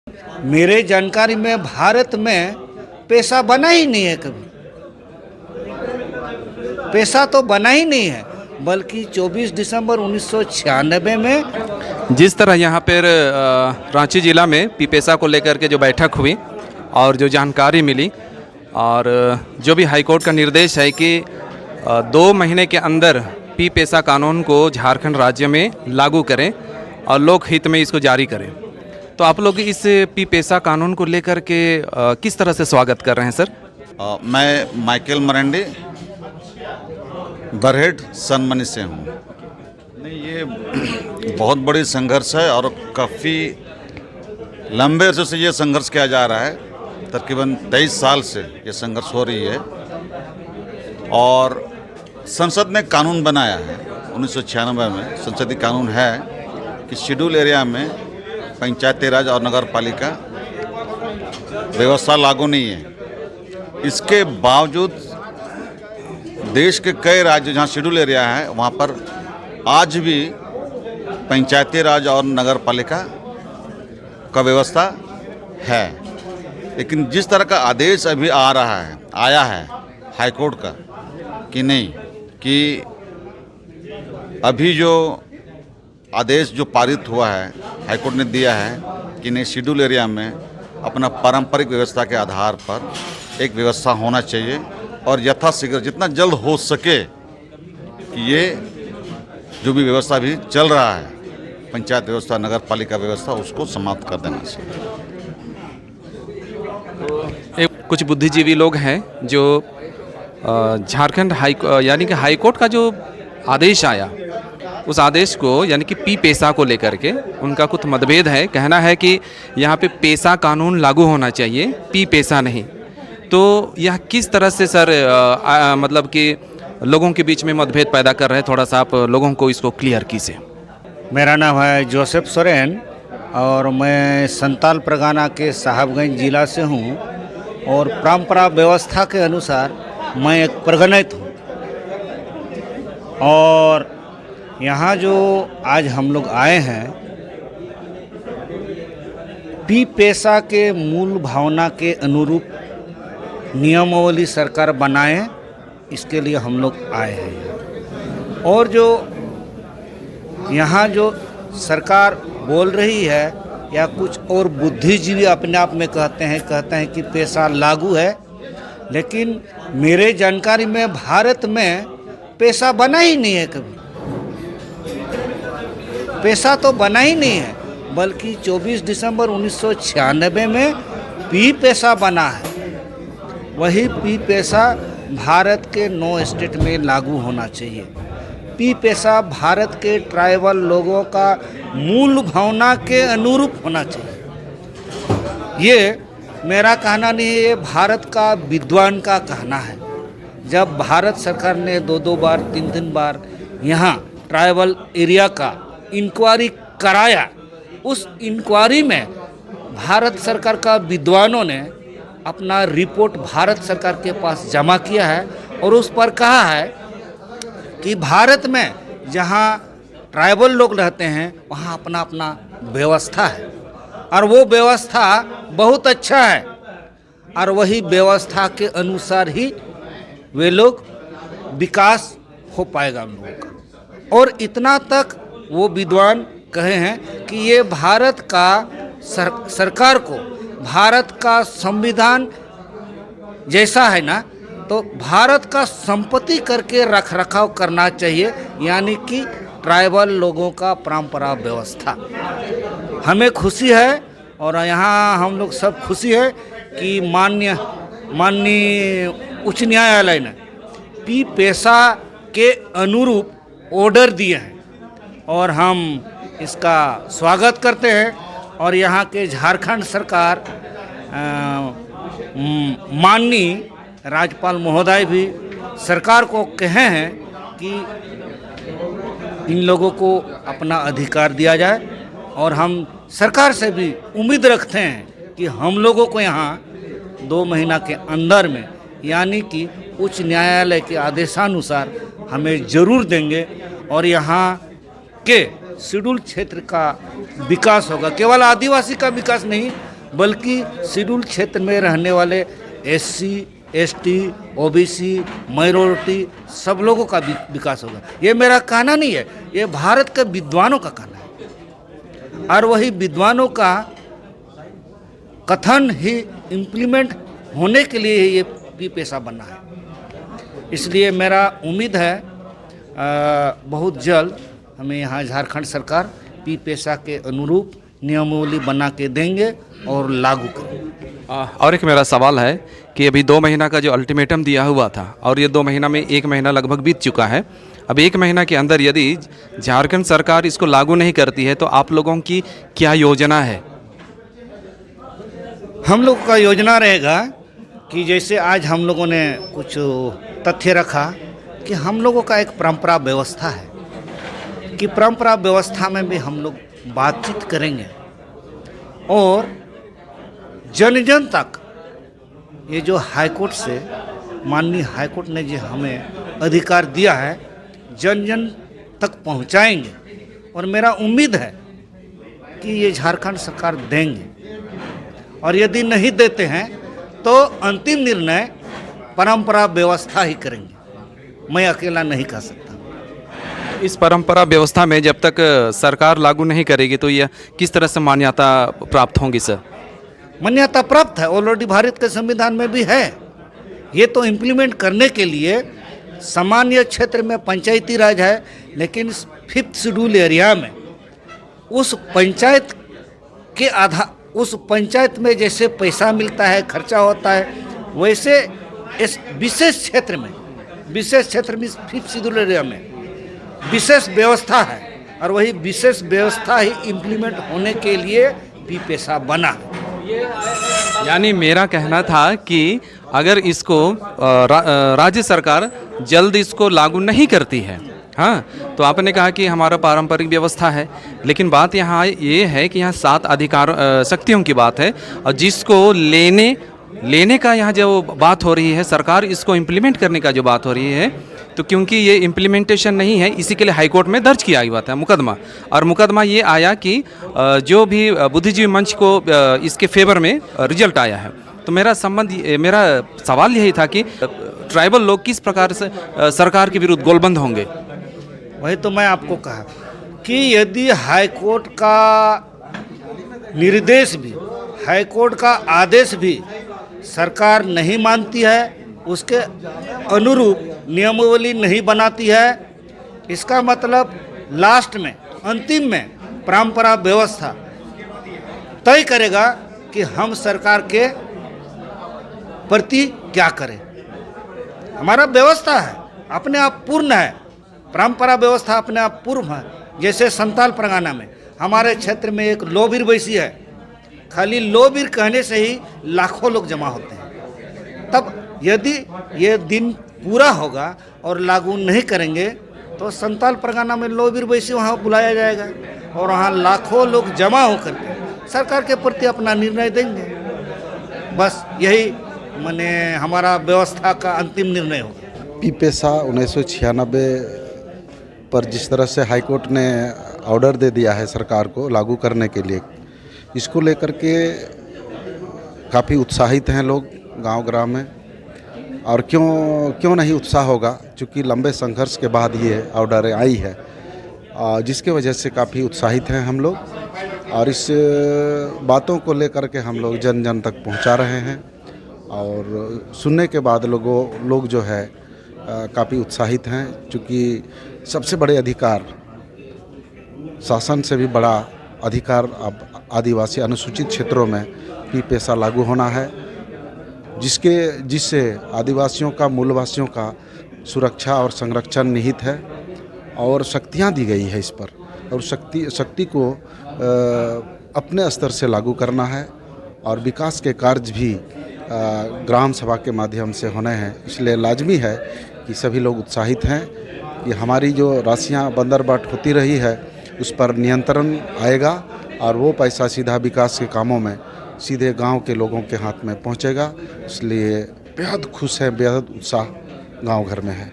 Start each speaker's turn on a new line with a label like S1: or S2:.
S1: मेरे जानकारी में भारत में पैसा बना ही नहीं है कभी। पैसा तो बना ही नहीं है, बल्कि 24 दिसंबर 1996 में
S2: जिस तरह यहाँ पर रांची ज़िला में पीपेसा को लेकर के जो बैठक हुई और जो जानकारी मिली और जो भी हाईकोर्ट का निर्देश है कि 2 महीने के अंदर पीपेसा कानून को झारखंड राज्य में लागू करें और लोक हित में इसको जारी करें, तो आप लोग इस पीपेसा कानून को लेकर के किस तरह से स्वागत कर रहे हैं सर?
S3: मैं माइकल मरंडी बरहेट सनमनी से हूँ। नहीं, ये बहुत बड़ी संघर्ष है और काफ़ी लंबे अरसे से ये संघर्ष किया जा रहा है। तकरीबन 23 साल से ये संघर्ष हो रही है और संसद ने कानून बनाया है 1996 में। संसदीय कानून है कि शेड्यूल एरिया में पंचायती राज और नगर पालिका व्यवस्था लागू नहीं है। इसके बावजूद देश के कई राज्य जहाँ शेड्यूल एरिया है वहाँ पर आज भी पंचायती राज और नगर पालिका का व्यवस्था है। लेकिन जिस तरह का आदेश अभी आया है हाईकोर्ट का कि नहीं, कि अभी जो आदेश जो पारित हुआ है हाईकोर्ट ने दिया है कि नहीं, शेड्यूल एरिया में अपना पारंपरिक व्यवस्था के आधार पर एक व्यवस्था होना चाहिए और यथाशीघ्र जितना जल्द हो सके कि ये जो भी व्यवस्था भी चल रहा है पंचायत व्यवस्था नगर पालिका व्यवस्था उसको समाप्त कर देना चाहिए।
S2: कुछ बुद्धिजीवी लोग हैं जो झारखंड यानी कि हाईकोर्ट का जो आदेश आया उस आदेश को यानी कि पीपेसा को लेकर के उनका कुछ मतभेद है। कहना है कि यहाँ पे पेसा कानून लागू होना चाहिए, पीपेसा नहीं। तो यह किस तरह से सर मतलब कि लोगों के बीच में मतभेद पैदा कर रहे हैं? थोड़ा सा आप लोगों को इसको क्लियर कीजिए।
S1: मेरा नाम है जोसेफ सोरेन और मैं संताल परगना के साहबगंज जिला से हूँ और परंपरा व्यवस्था के अनुसार मैं एक परगनित हूँ। और यहाँ जो आज हम लोग आए हैं पीपेसा के मूल भावना के अनुरूप नियमावली सरकार बनाए, इसके लिए हम लोग आए हैं। और जो यहाँ जो सरकार बोल रही है या कुछ और बुद्धिजीवी अपने आप में कहते हैं कि पैसा लागू है, लेकिन मेरे जानकारी में भारत में पैसा बना ही नहीं है कभी। पैसा तो बना ही नहीं है, बल्कि 24 दिसंबर 1996 में पीपेसा बना है। वही पीपेसा भारत के 9 स्टेट में लागू होना चाहिए। पीपेसा भारत के ट्राइबल लोगों का मूल भावना के अनुरूप होना चाहिए। ये मेरा कहना नहीं है, ये भारत का विद्वान का कहना है। जब भारत सरकार ने 2 बार 3 बार यहाँ ट्राइबल एरिया का इंक्वायरी कराया, उस इंक्वायरी में भारत सरकार का विद्वानों ने अपना रिपोर्ट भारत सरकार के पास जमा किया है और उस पर कहा है कि भारत में जहाँ ट्राइबल लोग रहते हैं वहाँ अपना अपना व्यवस्था है और वो व्यवस्था बहुत अच्छा है और वही व्यवस्था के अनुसार ही वे लोग विकास हो पाएगा हम लोगों का। और इतना तक वो विद्वान कहे हैं कि ये भारत का सरकार को भारत का संविधान जैसा है ना, तो भारत का संपत्ति करके रख रखाव करना चाहिए, यानी कि ट्राइबल लोगों का परंपरा व्यवस्था। हमें खुशी है और यहाँ हम लोग सब खुशी है कि माननीय उच्च न्यायालय ने पीपेसा के अनुरूप ऑर्डर दिए हैं और हम इसका स्वागत करते हैं। और यहाँ के झारखंड सरकार माननीय राज्यपाल महोदय भी सरकार को कहे हैं कि इन लोगों को अपना अधिकार दिया जाए और हम सरकार से भी उम्मीद रखते हैं कि हम लोगों को यहाँ 2 महीना के अंदर में, यानी कि उच्च न्यायालय के आदेशानुसार हमें ज़रूर देंगे और यहाँ के शेड्यूल क्षेत्र का विकास होगा। केवल आदिवासी का विकास नहीं, बल्कि शेड्यूल क्षेत्र में रहने वाले SC, ST, OBC, माइनॉरिटी सब लोगों का विकास होगा। ये मेरा कहना नहीं है, ये भारत के विद्वानों का कहना है, और वही विद्वानों का कथन ही इम्प्लीमेंट होने के लिए ये पी पैसा बना है। इसलिए मेरा उम्मीद है बहुत जल्द हमें यहाँ झारखंड सरकार पी पैसा के अनुरूप नियमावली बना के देंगे और लागू करेंगे।
S2: और एक मेरा सवाल है कि अभी 2 महीना का जो अल्टीमेटम दिया हुआ था और ये 2 महीना में 1 महीना लगभग बीत चुका है, अब 1 महीना के अंदर यदि झारखंड सरकार इसको लागू नहीं करती है तो आप लोगों की क्या योजना है?
S1: हम लोग का योजना रहेगा कि जैसे आज हम लोगों ने कुछ तथ्य रखा कि हम लोगों का एक परंपरा व्यवस्था है कि परंपरा व्यवस्था में भी हम लोग बातचीत करेंगे और जन जन तक ये जो हाईकोर्ट से माननीय हाईकोर्ट ने जो हमें अधिकार दिया है जन जन तक पहुंचाएंगे। और मेरा उम्मीद है कि ये झारखंड सरकार देंगे, और यदि नहीं देते हैं तो अंतिम निर्णय परंपरा व्यवस्था ही करेंगे। मैं अकेला नहीं कर सकता।
S2: इस परंपरा व्यवस्था में जब तक सरकार लागू नहीं करेगी तो यह किस तरह से मान्यता प्राप्त होंगी सर?
S1: मान्यता प्राप्त है, ऑलरेडी भारत के संविधान में भी है। ये तो इम्प्लीमेंट करने के लिए सामान्य क्षेत्र में पंचायती राज है, लेकिन 5th शेड्यूल एरिया में उस पंचायत के उस पंचायत में जैसे पैसा मिलता है, खर्चा होता है, वैसे इस विशेष क्षेत्र में 5th शेड्यूल एरिया में विशेष व्यवस्था है, और वही विशेष व्यवस्था ही इम्प्लीमेंट होने के लिए पी पैसा बना है।
S2: यानी मेरा कहना था कि अगर इसको राज्य सरकार जल्द इसको लागू नहीं करती है, हाँ, तो आपने कहा कि हमारा पारंपरिक व्यवस्था है, लेकिन बात यहाँ ये है कि यहाँ 7 अधिकार शक्तियों की बात है, और जिसको लेने का यहाँ जो बात हो रही है, सरकार इसको इम्प्लीमेंट करने का जो बात हो रही है, तो क्योंकि ये इम्प्लीमेंटेशन नहीं है, इसी के लिए हाई कोर्ट में दर्ज किया हुआ था मुकदमा, और मुकदमा ये आया कि जो भी बुद्धिजीवी मंच को इसके फेवर में रिजल्ट आया है। तो मेरा सवाल यही था कि ट्राइबल लोग किस प्रकार से सरकार के विरुद्ध गोलबंद होंगे?
S1: वही तो मैं आपको कहा कि यदि हाईकोर्ट का निर्देश भी, हाईकोर्ट का आदेश भी सरकार नहीं मानती है, उसके अनुरूप नियमावली नहीं बनाती है, इसका मतलब लास्ट में, अंतिम में परंपरा व्यवस्था तय करेगा कि हम सरकार के प्रति क्या करें। हमारा व्यवस्था है अपने आप पूर्ण है, परंपरा व्यवस्था अपने आप पूर्ण है। जैसे संताल परगना में हमारे क्षेत्र में एक लोबीर वैसी है, खाली लोबीर कहने से ही लाखों लोग जमा होते हैं। तब यदि ये दिन पूरा होगा और लागू नहीं करेंगे तो संताल परगना में लोबीर वैसी वहाँ बुलाया जाएगा और वहाँ लाखों लोग जमा होकर के सरकार के प्रति अपना निर्णय देंगे। बस यही माने हमारा व्यवस्था का अंतिम निर्णय होगा।
S4: पी पैसा 1996 पर जिस तरह से हाईकोर्ट ने ऑर्डर दे दिया है सरकार को लागू करने के लिए, इसको लेकर के काफ़ी उत्साहित हैं लोग गांव ग्राम में। और क्यों नहीं उत्साह होगा, क्योंकि लंबे संघर्ष के बाद ये ऑर्डर आई है, जिसके वजह से काफ़ी उत्साहित हैं हम लोग। और इस बातों को लेकर के हम लोग जन जन तक पहुंचा रहे हैं, और सुनने के बाद लोग जो है काफ़ी उत्साहित हैं, क्योंकि सबसे बड़े अधिकार, शासन से भी बड़ा अधिकार अब आदिवासी अनुसूचित क्षेत्रों में पी पैसा लागू होना है, जिससे आदिवासियों का, मूलवासियों का सुरक्षा और संरक्षण निहित है, और शक्तियाँ दी गई है इस पर, और शक्ति को अपने स्तर से लागू करना है, और विकास के कार्य भी ग्राम सभा के माध्यम से होने हैं। इसलिए लाजमी है कि सभी लोग उत्साहित हैं कि हमारी जो राशियाँ बंदरबाट होती रही है उस पर नियंत्रण आएगा, और वो पैसा सीधा विकास के कामों में सीधे गांव के लोगों के हाथ में पहुंचेगा। इसलिए बेहद खुश हैं, बेहद उत्साह गांव घर में है।